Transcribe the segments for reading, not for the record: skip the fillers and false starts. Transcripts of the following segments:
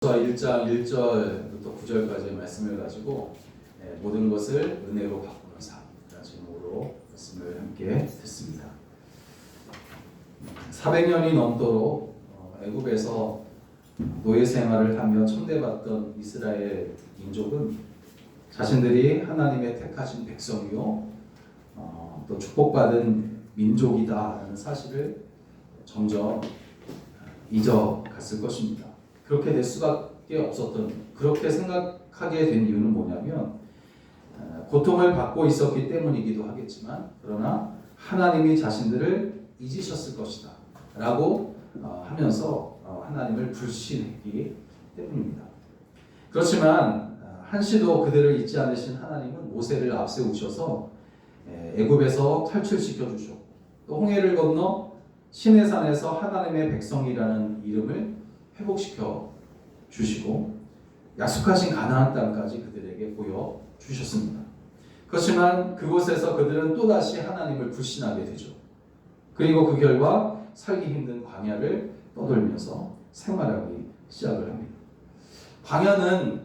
1장 1절부터 9절까지의 말씀을 가지고 모든 것을 은혜로 바꾸는 삶이라는 제목으로 말씀을 함께 듣습니다. 400년이 넘도록 애굽에서 노예 생활을 하며 천대받던 이스라엘 민족은 자신들이 하나님의 택하신 백성이요 또 축복받은 민족이다라는 사실을 점점 잊어갔을 것입니다. 그렇게 될 수밖에 없었던, 그렇게 생각하게 된 이유는 뭐냐면 고통을 받고 있었기 때문이기도 하겠지만, 그러나 하나님이 자신들을 잊으셨을 것이다 라고 하면서 하나님을 불신했기 때문입니다. 그렇지만 한시도 그들을 잊지 않으신 하나님은 모세를 앞세우셔서 애굽에서 탈출시켜 주셨고, 또 홍해를 건너 시내산에서 하나님의 백성이라는 이름을 회복시켜 주시고 약속하신 가나안 땅까지 그들에게 보여 주셨습니다. 그렇지만 그곳에서 그들은 또다시 하나님을 불신하게 되죠. 그리고 그 결과 살기 힘든 광야를 떠돌면서 생활하기 시작을 합니다. 광야는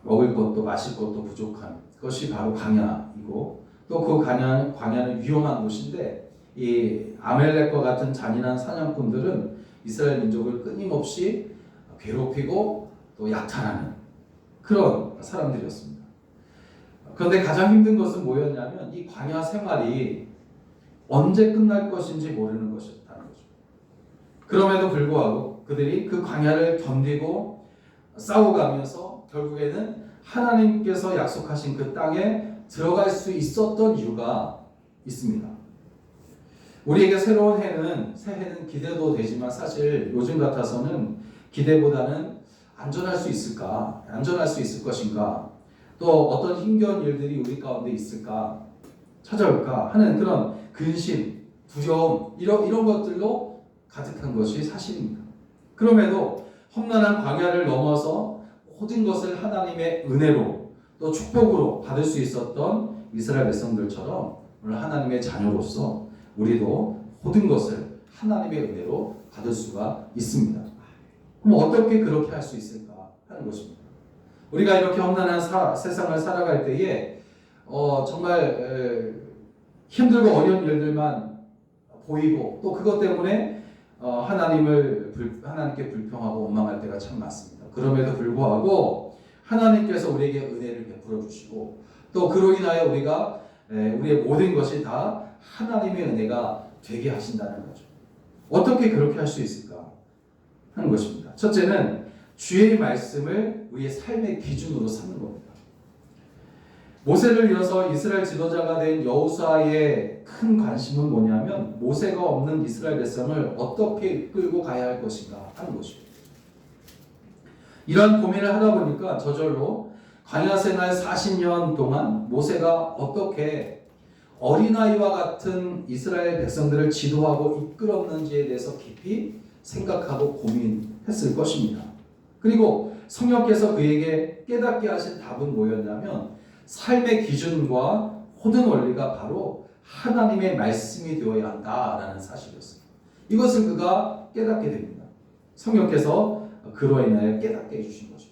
먹을 것도 마실 것도 부족한 것이 바로 광야이고, 또 그 광야는 위험한 곳인데, 이 아멜렉과 같은 잔인한 사냥꾼들은 이스라엘 민족을 끊임없이 괴롭히고 또 약탈하는 그런 사람들이었습니다. 그런데 가장 힘든 것은 뭐였냐면, 이 광야 생활이 언제 끝날 것인지 모르는 것이었다는 거죠. 그럼에도 불구하고 그들이 그 광야를 견디고 싸워가면서 결국에는 하나님께서 약속하신 그 땅에 들어갈 수 있었던 이유가 있습니다. 우리에게 새로운 해는, 새해는 기대도 되지만 사실 요즘 같아서는 기대보다는 안전할 수 있을까? 안전할 수 있을 것인가? 또 어떤 힘겨운 일들이 우리 가운데 있을까? 찾아올까? 하는 그런 근심, 두려움, 이런 것들로 가득한 것이 사실입니다. 그럼에도 험난한 광야를 넘어서 모든 것을 하나님의 은혜로 또 축복으로 받을 수 있었던 이스라엘 백성들처럼 오늘 하나님의 자녀로서 우리도 모든 것을 하나님의 은혜로 받을 수가 있습니다. 그럼 어떻게 그렇게 할 수 있을까 하는 것입니다. 우리가 이렇게 험난한 세상을 살아갈 때에 정말 힘들고 어려운 일들만 보이고, 또 그것 때문에 하나님께 불평하고 원망할 때가 참 많습니다. 그럼에도 불구하고 하나님께서 우리에게 은혜를 베풀어 주시고, 또 그로 인하여 우리의 모든 것이 다 하나님의 은혜가 되게 하신다는 거죠. 어떻게 그렇게 할 수 있을까 하는 것입니다. 첫째는 주의 말씀을 우리의 삶의 기준으로 삼는 겁니다. 모세를 이어서 이스라엘 지도자가 된 여호수아의 큰 관심은 뭐냐면, 모세가 없는 이스라엘 백성을 어떻게 끌고 가야 할 것인가 하는 것입니다. 이런 고민을 하다 보니까 저절로 광야 생활 40년 동안 모세가 어떻게 어린아이와 같은 이스라엘 백성들을 지도하고 이끌었는지에 대해서 깊이 생각하고 고민했을 것입니다. 그리고 성령께서 그에게 깨닫게 하신 답은 뭐였냐면, 삶의 기준과 모든 원리가 바로 하나님의 말씀이 되어야 한다라는 사실이었습니다. 이것을 그가 깨닫게 됩니다. 성령께서 그로 인하여 깨닫게 해주신 거죠.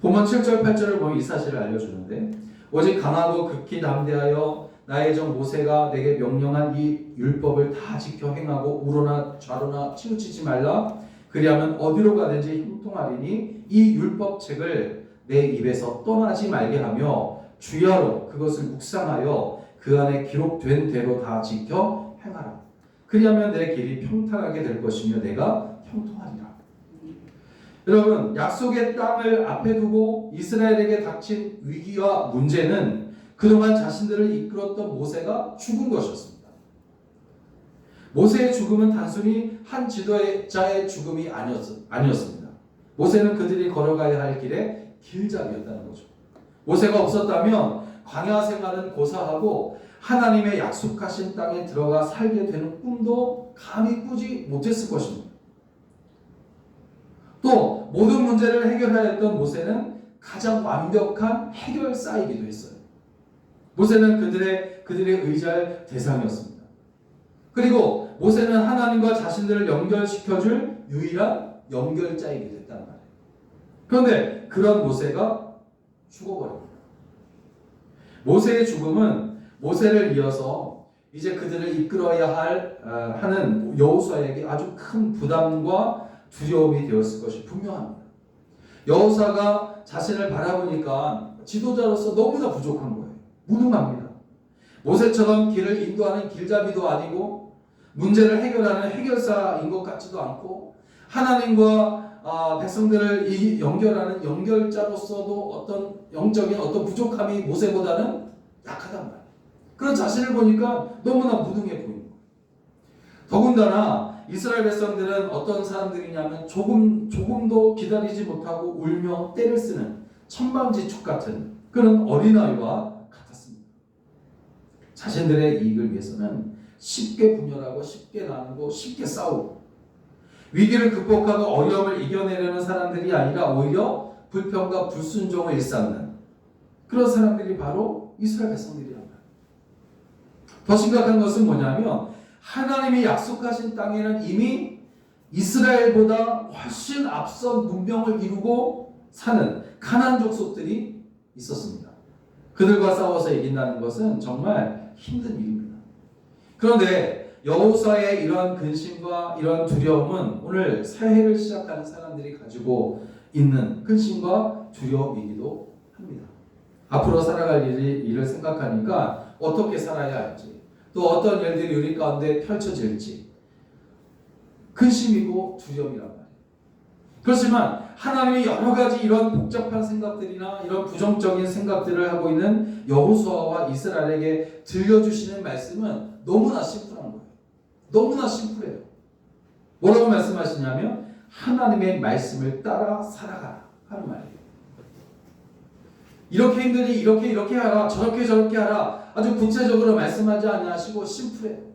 본문 7절 8절을 보면 이 사실을 알려주는데, 오직 강하고 극히 담대하여 나의 종 모세가 내게 명령한 이 율법을 다 지켜 행하고 우로나 좌로나 치우치지 말라. 그리하면 어디로 가든지 형통하리니 이 율법책을 내 입에서 떠나지 말게 하며 주야로 그것을 묵상하여 그 안에 기록된 대로 다 지켜 행하라. 그리하면 내 길이 평탄하게 될 것이며 내가 형통하리라. 여러분, 약속의 땅을 앞에 두고 이스라엘에게 닥친 위기와 문제는 그동안 자신들을 이끌었던 모세가 죽은 것이었습니다. 모세의 죽음은 단순히 한 지도자의 죽음이 아니었습니다. 모세는 그들이 걸어가야 할 길의 길잡이였다는 거죠. 모세가 없었다면 광야 생활은 고사하고 하나님의 약속하신 땅에 들어가 살게 되는 꿈도 감히 꾸지 못했을 것입니다. 또 모든 문제를 해결해야 했던 모세는 가장 완벽한 해결사이기도 했어요. 모세는 그들의 의지할 대상이었습니다. 그리고 모세는 하나님과 자신들을 연결시켜줄 유일한 연결자이기도 했단 말이에요. 그런데 그런 모세가 죽어버립니다. 모세의 죽음은 모세를 이어서 이제 그들을 이끌어야 하는 여호수아에게 아주 큰 부담과 두려움이 되었을 것이 분명합니다. 여호수아가 자신을 바라보니까 지도자로서 너무나 부족한 거예요. 무능합니다. 모세처럼 길을 인도하는 길잡이도 아니고 문제를 해결하는 해결사인 것 같지도 않고 하나님과 백성들을 연결하는 연결자로서도 어떤 영적인 어떤 부족함이 모세보다는 약하단 말이에요. 그런 자신을 보니까 너무나 무능해 보이는 거예요. 더군다나 이스라엘 백성들은 어떤 사람들이냐면 조금도 기다리지 못하고 울며 떼를 쓰는 천방지축 같은 그런 어린아이와 같았습니다. 자신들의 이익을 위해서는 쉽게 분열하고 쉽게 나누고 쉽게 싸우고 위기를 극복하고 어려움을 이겨내려는 사람들이 아니라 오히려 불평과 불순종을 일삼는 그런 사람들이 바로 이스라엘 백성들이란 말이에요. 더 심각한 것은 뭐냐면 하나님이 약속하신 땅에는 이미 이스라엘보다 훨씬 앞선 문명을 이루고 사는 가나안 족속들이 있었습니다. 그들과 싸워서 이긴다는 것은 정말 힘든 일입니다. 그런데 여호수아의 이런 근심과 이런 두려움은 오늘 새해를 시작하는 사람들이 가지고 있는 근심과 두려움이기도 합니다. 앞으로 살아갈 일을 생각하니까 어떻게 살아야 할지 또 어떤 일들이 우리 가운데 펼쳐질지 근심이고 두려움이란 말이에요. 그렇지만 하나님이 여러 가지 이런 복잡한 생각들이나 이런 부정적인 생각들을 하고 있는 여호수아와 이스라엘에게 들려주시는 말씀은 너무나 심플한 거예요. 너무나 심플해요. 뭐라고 말씀하시냐면 하나님의 말씀을 따라 살아가라 하는 말이에요. 이렇게 힘드니 이렇게 하라, 저렇게 하라 아주 구체적으로 말씀하지 않으시고 심플해요.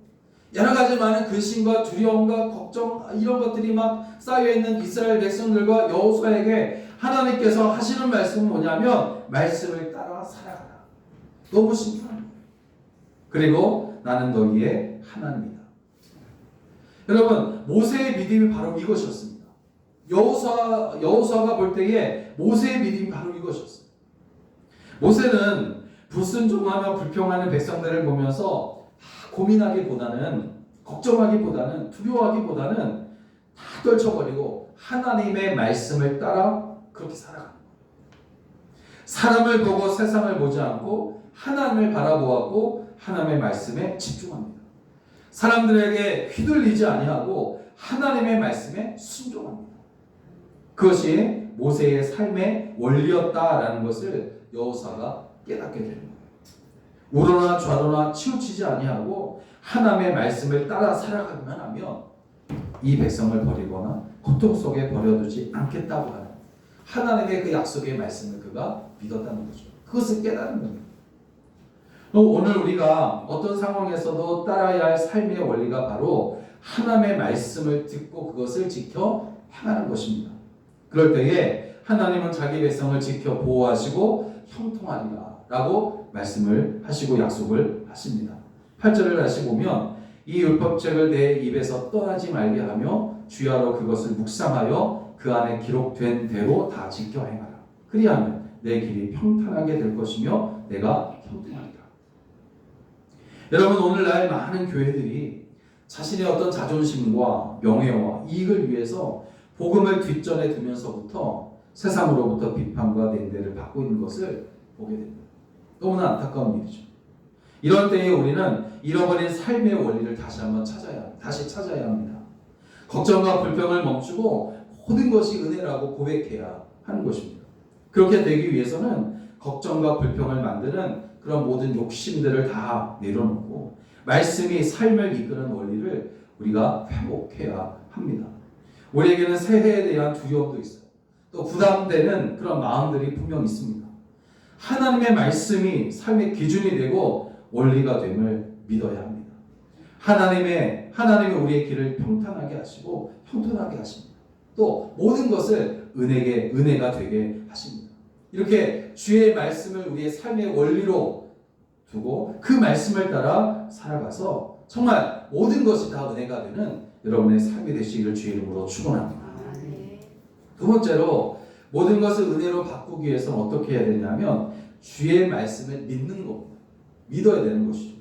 여러 가지 많은 근심과 두려움과 걱정 이런 것들이 막 쌓여있는 이스라엘 백성들과 여호수아에게 하나님께서 하시는 말씀은 뭐냐면 말씀을 따라 살아가라. 너무 심플한 거예요. 그리고 나는 너희의 하나님이다. 여러분 모세의 믿음이 바로 이것이었습니다. 여호수아가 볼 때에 모세의 믿음이 바로 이것이었어요. 모세는 불순종하며 불평하는 백성들을 보면서 고민하기보다는 걱정하기보다는 두려워하기보다는 다 떨쳐버리고 하나님의 말씀을 따라 그렇게 살아가는 거예요. 사람을 보고 세상을 보지 않고 하나님을 바라보았고 하나님의 말씀에 집중합니다. 사람들에게 휘둘리지 아니하고 하나님의 말씀에 순종합니다. 그것이 모세의 삶의 원리였다라는 것을 여호수아가 깨닫게 되는 거예요. 우러나 좌로나 치우치지 아니하고 하나님의 말씀을 따라 살아가기만 하면 이 백성을 버리거나 고통 속에 버려두지 않겠다고 하는 하나님의 그 약속의 말씀을 그가 믿었다는 거죠. 그것을 깨달은 겁니다. 오늘 우리가 어떤 상황에서도 따라야 할 삶의 원리가 바로 하나님의 말씀을 듣고 그것을 지켜 행하는 것입니다. 그럴 때에 하나님은 자기 백성을 지켜 보호하시고 형통하리라 라고 말씀을 하시고 약속을 하십니다. 8절을 다시 보면 이 율법책을 내 입에서 떠나지 말게 하며 주야로 그것을 묵상하여 그 안에 기록된 대로 다 지켜 행하라. 그리하면 내 길이 평탄하게 될 것이며 내가 형통하리라. 여러분 오늘날 많은 교회들이 자신의 어떤 자존심과 명예와 이익을 위해서 복음을 뒷전에 두면서부터 세상으로부터 비판과 냉대를 받고 있는 것을 보게 됩니다. 너무나 안타까운 일이죠. 이런 때에 우리는 잃어버린 삶의 원리를 다시 찾아야 합니다. 걱정과 불평을 멈추고 모든 것이 은혜라고 고백해야 하는 것입니다. 그렇게 되기 위해서는 걱정과 불평을 만드는 그런 모든 욕심들을 다 내려놓고 말씀이 삶을 이끄는 원리를 우리가 회복해야 합니다. 우리에게는 새해에 대한 두려움도 있어요. 또 부담되는 그런 마음들이 분명 있습니다. 하나님의 말씀이 삶의 기준이 되고 원리가 됨을 믿어야 합니다. 하나님이 우리의 길을 평탄하게 하시고 형통하게 하십니다. 또 모든 것을 은혜가 되게 하십니다. 이렇게 주의 말씀을 우리의 삶의 원리로 두고 그 말씀을 따라 살아가서 정말 모든 것이 다 은혜가 되는 여러분의 삶이 되시기를 주의 이름으로 축원합니다. 두 번째로 모든 것을 은혜로 바꾸기 위해서는 어떻게 해야 되냐면 주의 말씀을 믿는 겁니다. 믿어야 되는 것이죠.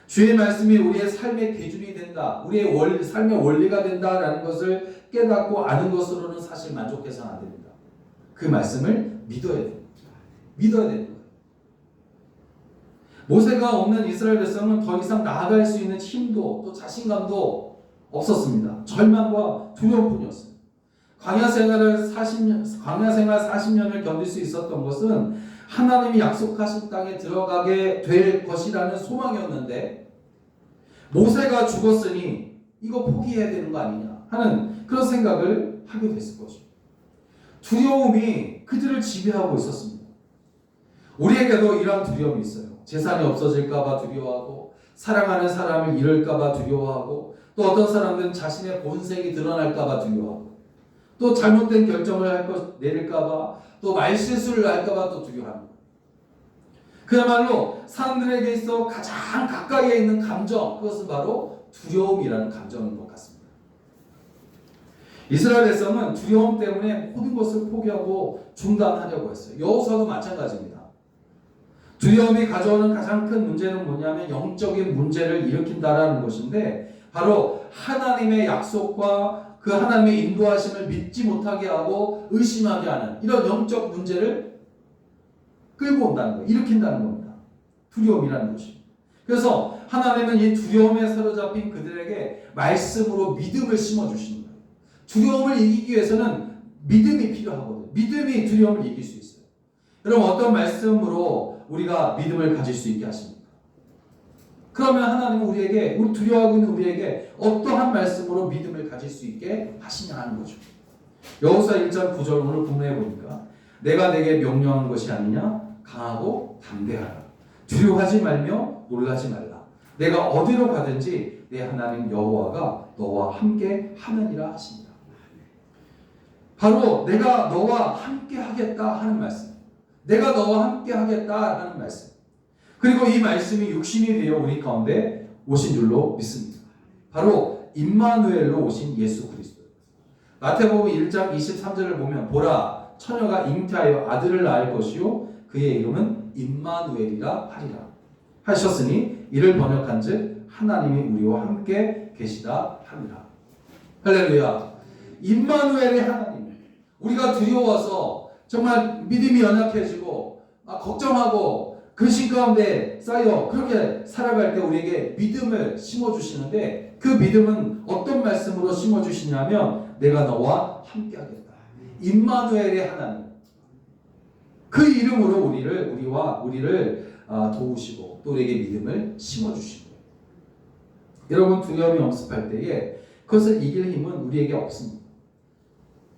주의 말씀이 우리의 삶의 기준이 된다. 우리의 삶의 원리가 된다라는 것을 깨닫고 아는 것으로는 사실 만족해서는 안 됩니다. 그 말씀을 믿어야 됩니다. 믿어야 되는 거예요. 모세가 없는 이스라엘 백성은 더 이상 나아갈 수 있는 힘도 또 자신감도 없었습니다. 절망과 두려움뿐이었어요. 광야 생활 40년을 견딜 수 있었던 것은 하나님이 약속하신 땅에 들어가게 될 것이라는 소망이었는데 모세가 죽었으니 이거 포기해야 되는 거 아니냐 하는 그런 생각을 하게 됐을 것입니다. 두려움이 그들을 지배하고 있었습니다. 우리에게도 이러한 두려움이 있어요. 재산이 없어질까봐 두려워하고 사랑하는 사람을 잃을까봐 두려워하고 또 어떤 사람들은 자신의 본색이 드러날까봐 두려워하고 또 잘못된 결정을 내릴까봐 또 말실수를 할까봐 또 두려워합니다. 그야말로 사람들에게 있어 가장 가까이에 있는 감정, 그것은 바로 두려움이라는 감정인 것 같습니다. 이스라엘 백성은 두려움 때문에 모든 것을 포기하고 중단하려고 했어요. 여호수아도 마찬가지입니다. 두려움이 가져오는 가장 큰 문제는 뭐냐면 영적인 문제를 일으킨다라는 것인데 바로 하나님의 약속과 그 하나님의 인도하심을 믿지 못하게 하고 의심하게 하는 이런 영적 문제를 끌고 온다는 거예요. 일으킨다는 겁니다. 두려움이라는 것이. 그래서 하나님은 이 두려움에 사로잡힌 그들에게 말씀으로 믿음을 심어주시는 거예요. 두려움을 이기기 위해서는 믿음이 필요하거든요. 믿음이 두려움을 이길 수 있어요. 여러분 어떤 말씀으로 우리가 믿음을 가질 수 있게 하십니까? 그러면 하나님은 우리에게 우리 두려워하고 있는 우리에게 어떠한 말씀으로 믿음을 가질 수 있게 하시냐 하는 거죠. 여호수아 1장 9절 오늘 본문에 보니까 내가 내게 명령한 것이 아니냐 강하고 담대하라 두려워하지 말며 놀라지 말라 내가 어디로 가든지 내 하나님 여호와가 너와 함께 하느니라 하십니다. 바로 내가 너와 함께 하겠다 하는 말씀, 내가 너와 함께 하겠다 하는 말씀, 그리고 이 말씀이 육신이 되어 우리 가운데 오신 줄로 믿습니다. 바로 임마누엘로 오신 예수 그리스도. 마태복음 1장 23절을 보면 보라 처녀가 잉태하여 아들을 낳을 것이요 그의 이름은 임마누엘이라 하리라 하셨으니 이를 번역한즉 하나님이 우리와 함께 계시다 하리라. 할렐루야. 임마누엘의 하나님. 우리가 두려워서 정말 믿음이 연약해지고 걱정하고 근심 가운데 쌓여 그렇게 살아갈 때 우리에게 믿음을 심어주시는데 그 믿음은 어떤 말씀으로 심어주시냐면 내가 너와 함께하겠다. 임마누엘의 하나님. 그 이름으로 우리를 도우시고 또 우리에게 믿음을 심어주시고 여러분 두려움이 엄습할 때에 그것을 이길 힘은 우리에게 없습니다.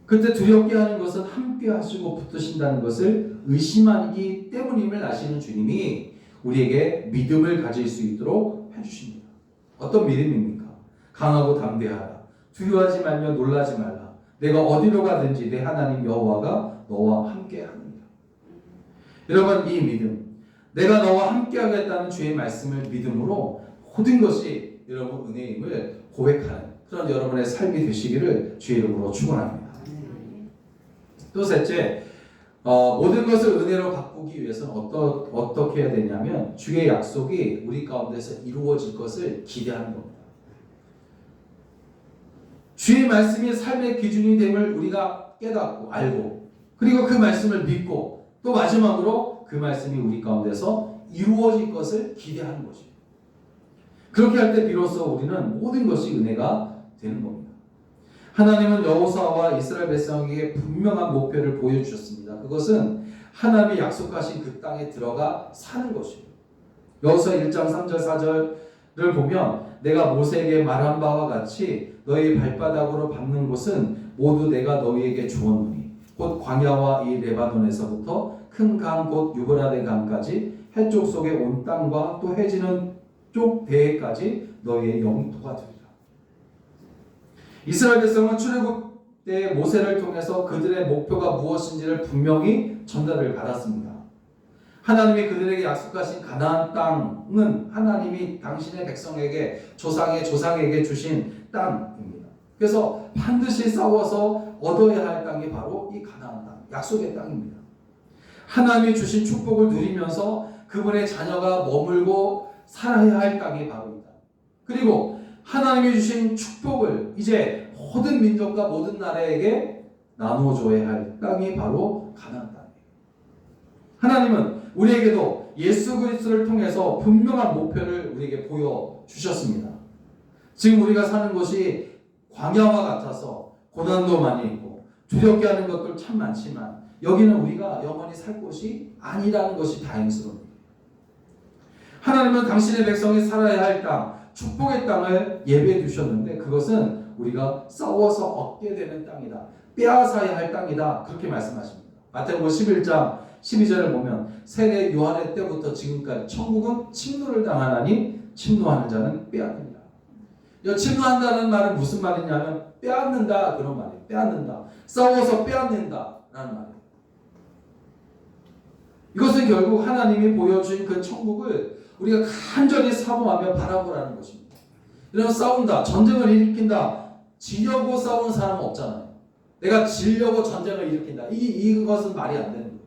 그때 두렵게 하는 것은 함께 하시고 붙드신다는 것을 의심하기 때문임을 아시는 주님이 우리에게 믿음을 가질 수 있도록 해주십니다. 어떤 믿음입니까? 강하고 담대하라. 두려워하지 말며 놀라지 말라. 내가 어디로 가든지 내 하나님 여호와가 너와 함께 합니다. 여러분 이 믿음, 내가 너와 함께 하겠다는 주의 말씀을 믿음으로 모든 것이 여러분 은혜임을 고백하는 그런 여러분의 삶이 되시기를 주의 이름으로 축원합니다. 또 셋째, 모든 것을 은혜로 바꾸기 위해서는 어떻게 해야 되냐면 주의 약속이 우리 가운데서 이루어질 것을 기대하는 겁니다. 주의 말씀이 삶의 기준이 됨을 우리가 깨닫고 알고 그리고 그 말씀을 믿고 또 마지막으로 그 말씀이 우리 가운데서 이루어질 것을 기대하는 것이죠. 그렇게 할 때 비로소 우리는 모든 것이 은혜가 되는 겁니다. 하나님은 여호수아와 이스라엘 백성에게 분명한 목표를 보여주셨습니다. 그것은 하나님이 약속하신 그 땅에 들어가 사는 것입니다. 여호수아 1장 3절 4절을 보면 내가 모세에게 말한 바와 같이 너희 발바닥으로 밟는 곳은 모두 내가 너희에게 주었노니 곧 광야와 이 레바논에서부터 큰 강 곧 유브라데 강까지 해쪽 속에 온 땅과 또 해지는 쪽 대해까지 너희의 영토가 되리라. 이스라엘 백성은 출애굽 때 모세를 통해서 그들의 목표가 무엇인지를 분명히 전달을 받았습니다. 하나님이 그들에게 약속하신 가나안 땅은 하나님이 당신의 백성에게 조상에게 주신 땅입니다. 그래서 반드시 싸워서 얻어야 할 땅이 바로 이 가나안 땅입니다. 약속의 땅입니다. 하나님이 주신 축복을 누리면서 그분의 자녀가 머물고 살아야 할 땅이 바로 이 땅. 그리고 하나님이 주신 축복을 이제 모든 민족과 모든 나라에게 나눠줘야 할 땅이 바로 가나안 땅이에요. 하나님은 우리에게도 예수 그리스도를 통해서 분명한 목표를 우리에게 보여주셨습니다. 지금 우리가 사는 곳이 광야와 같아서 고난도 많이 있고 두렵게 하는 것들 참 많지만 여기는 우리가 영원히 살 곳이 아니라는 것이 다행스러운 일이에요. 하나님은 당신의 백성이 살아야 할 땅, 축복의 땅을 예배해 주셨는데 그것은 우리가 싸워서 얻게 되는 땅이다. 빼앗아야 할 땅이다. 그렇게 말씀하십니다. 마태복음 11장 12절을 보면 세례 요한의 때부터 지금까지 천국은 침노를 당하나니 침노하는 자는 빼앗는다. 이 침노한다는 말은 무슨 말이냐면 빼앗는다 그런 말이에요. 빼앗는다. 싸워서 빼앗는다 라는 말이에요. 이것은 결국 하나님이 보여주신 그 천국을 우리가 간절히 사모하며 바라보라는 것입니다. 이런 싸운다, 전쟁을 일으킨다, 지려고 싸우는 사람은 없잖아요. 내가 지려고 전쟁을 일으킨다. 이것은 말이 안 되는 거예요.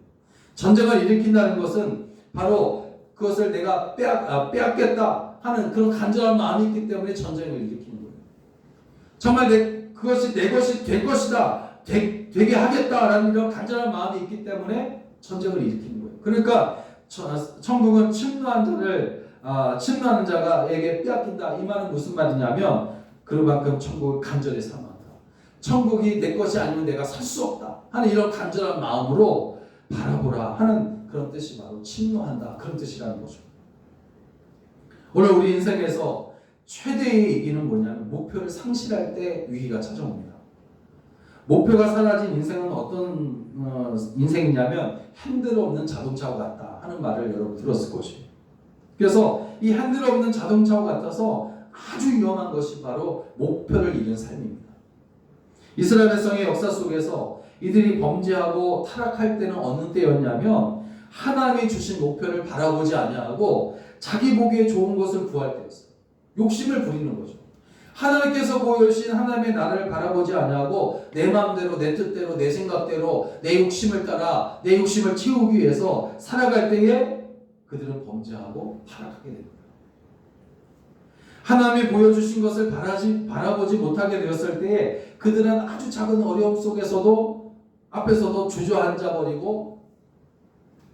전쟁을 일으킨다는 것은 바로 그것을 내가 빼앗겠다 하는 그런 간절한 마음이 있기 때문에 전쟁을 일으키는 거예요. 정말 그것이 내 것이 될 것이다, 되게 하겠다라는 이런 간절한 마음이 있기 때문에 전쟁을 일으키는 거예요. 그러니까 천국은 침노하는 자가에게 빼앗긴다. 이 말은 무슨 말이냐면 그만큼 천국을 간절히 사모한다. 천국이 내 것이 아니면 내가 살 수 없다 하는 이런 간절한 마음으로 바라보라 하는 그런 뜻이 바로 침노한다 그런 뜻이라는 거죠. 오늘 우리 인생에서 최대의 위기는 뭐냐면 목표를 상실할 때 위기가 찾아옵니다. 목표가 사라진 인생은 어떤 인생이냐면 핸들 없는 자동차와 같다 하는 말을 여러분 들었을 것이에요. 그래서 이 핸들 없는 자동차와 같아서 아주 위험한 것이 바로 목표를 잃은 삶입니다. 이스라엘 백성의 역사 속에서 이들이 범죄하고 타락할 때는 어느 때였냐면 하나님이 주신 목표를 바라보지 아니하고 자기 보기에 좋은 것을 구할 때였어요. 욕심을 부리는 거죠. 하나님께서 보여주신 하나님의 나라를 바라보지 아니하고 내 마음대로 내 뜻대로 내 생각대로 내 욕심을 따라 내 욕심을 채우기 위해서 살아갈 때에 그들은 범죄하고 타락하게 됩니다. 하나님이 보여주신 것을 바라보지 못하게 되었을 때에 그들은 아주 작은 어려움 속에서도 앞에서도 주저앉아버리고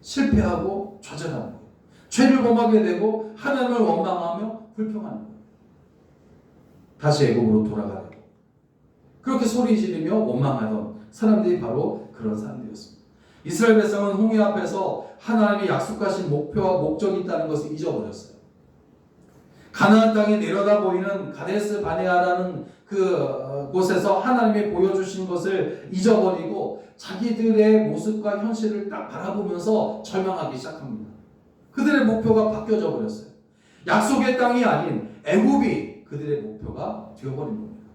실패하고 좌절하는 거예요. 죄를 범하게 되고 하나님을 원망하며 불평하는 거예요. 다시 애굽으로 돌아가려고 그렇게 소리 지르며 원망하던 사람들이 바로 그런 사람들이었습니다. 이스라엘 백성은 홍해 앞에서 하나님이 약속하신 목표와 목적이 있다는 것을 잊어버렸어요. 가나안 땅에 내려다 보이는 가데스 바네아라는 그 곳에서 하나님이 보여주신 것을 잊어버리고 자기들의 모습과 현실을 딱 바라보면서 절망하기 시작합니다. 그들의 목표가 바뀌어져 버렸어요. 약속의 땅이 아닌 애굽이 그들의 목표가 되어버린 겁니다.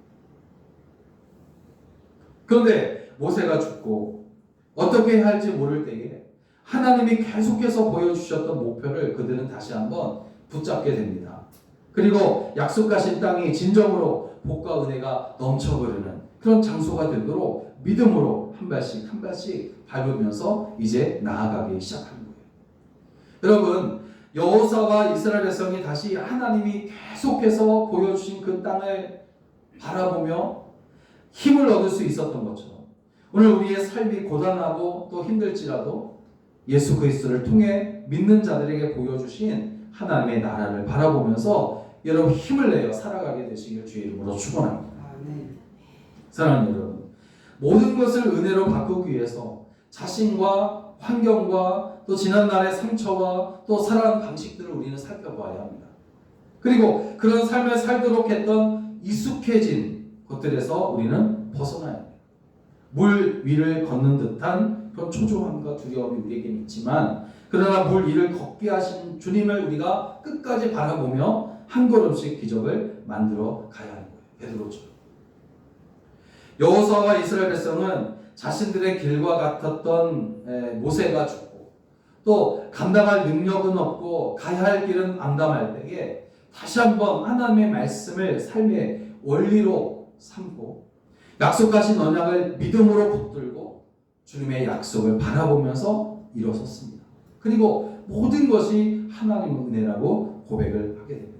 그런데 모세가 죽고 어떻게 해야 할지 모를 때에 하나님이 계속해서 보여주셨던 목표를 그들은 다시 한번 붙잡게 됩니다. 그리고 약속하신 땅이 진정으로 복과 은혜가 넘쳐흐르는 그런 장소가 되도록 믿음으로 한 발씩 한 발씩 밟으면서 이제 나아가기 시작하는 거예요. 여러분, 여호사와 이스라엘 백성이 다시 하나님이 계속해서 보여주신 그 땅을 바라보며 힘을 얻을 수 있었던 것처럼 오늘 우리의 삶이 고단하고 또 힘들지라도 예수 그리스도를 통해 믿는 자들에게 보여주신 하나님의 나라를 바라보면서 여러분 힘을 내어 살아가게 되시길 주의 이름으로 축원합니다. 사랑하는 여러분, 모든 것을 은혜로 바꾸기 위해서 자신과 환경과 또 지난날의 상처와 또 살아가는 방식들을 우리는 살펴봐야 합니다. 그리고 그런 삶을 살도록 했던 익숙해진 것들에서 우리는 벗어나야 합니다. 물 위를 걷는 듯한 그런 초조함과 두려움이 우리에게는 있지만 그러나 물 위를 걷게 하신 주님을 우리가 끝까지 바라보며 한 걸음씩 기적을 만들어 가야 하는 거예요. 베드로처럼. 여호수아와 이스라엘 백성은 자신들의 길과 같았던 모세가 죽고 또 감당할 능력은 없고 가야 할 길은 암담할 때에 다시 한번 하나님의 말씀을 삶의 원리로 삼고 약속하신 언약을 믿음으로 붙들고 주님의 약속을 바라보면서 일어섰습니다. 그리고 모든 것이 하나님의 은혜라고 고백을 하게 됩니다.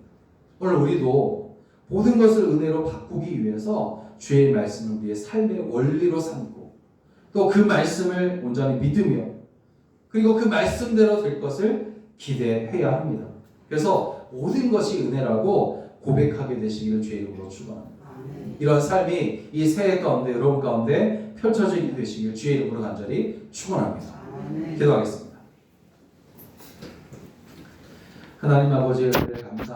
오늘 우리도 모든 것을 은혜로 바꾸기 위해서 주의 말씀을 우리의 삶의 원리로 삼고 또 그 말씀을 온전히 믿으며 그리고 그 말씀대로 될 것을 기대해야 합니다. 그래서 모든 것이 은혜라고 고백하게 되시기를 주의 이름으로 축원합니다. 이런 삶이 이 새해 가운데 여러분 가운데 펼쳐지게 되시길 주의 이름으로 간절히 축원합니다. 기도하겠습니다. 하나님 아버지, 감사